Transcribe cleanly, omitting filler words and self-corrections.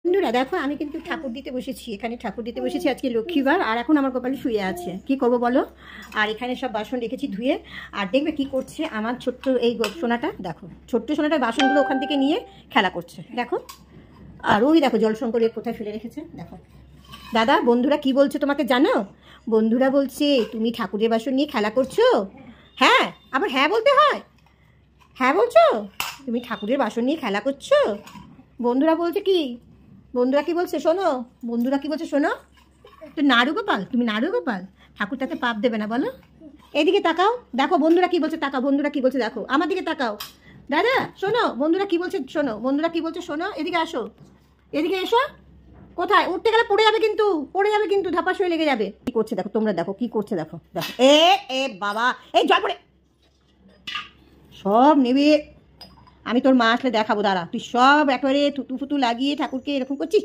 বন্ধুরা দেখো, আমি কিন্তু ঠাকুর দিতে বসেছি। এখানে ঠাকুর দিতে বসেছি, আজকে লক্ষ্মীবার। আর এখন আমার কপালে শুয়ে আছে, কি করব বলো। আর এখানে সব বাসন রেখেছি ধুয়ে। আর দেখবে কি করছে আমার ছোট্ট এই সোনাটা, দেখো ছোট্ট সোনাটার বাসনগুলো ওখান থেকে নিয়ে খেলা করছে, দেখো। আর ওই দেখো জলশঙ্করের কোথায় ফেলে রেখেছে, দেখো। দাদা, বন্ধুরা কি বলছে তোমাকে জানো? বন্ধুরা বলছে তুমি ঠাকুরের বাসন নিয়ে খেলা করছো। হ্যাঁ, আবার হ্যাঁ বলতে হয়। হ্যাঁ বলছো, তুমি ঠাকুরের বাসন নিয়ে খেলা করছো। বন্ধুরা বলছে কি, বন্ধুরা কি বলছে শোনো, বন্ধুরা কি বলছে শোনো। তো নাড়ু গোপাল, তুমি নাড়ু গোপাল, ঠাকুর তাতে পাপ দেবে না বলো। এদিকে তাকাও, দেখো বন্ধুরা কি বলছে, তাকাও বন্ধুরা কি বলছে, দেখো আমার দিকে তাকাও। দাদা শোনো, বন্ধুরা কি বলছে শোনো, বন্ধুরা কি বলছে শোনো, এদিকে আসো, এদিকে এসো। কোথায় উঠতে গেলে পড়ে যাবে কিন্তু, পড়ে যাবে কিন্তু, ধাপাস হয়ে লেগে যাবে। কি করছে দেখো, তোমরা দেখো কি করছে, দেখো দেখো। এ এ বাবা, এই জল পড়ে সব নেবে। আমি তোর মা আসলে দেখাবো, দাঁড়া। তুই সব একেবারে থুতু ফুতু লাগিয়ে ঠাকুরকে এরকম করছিস।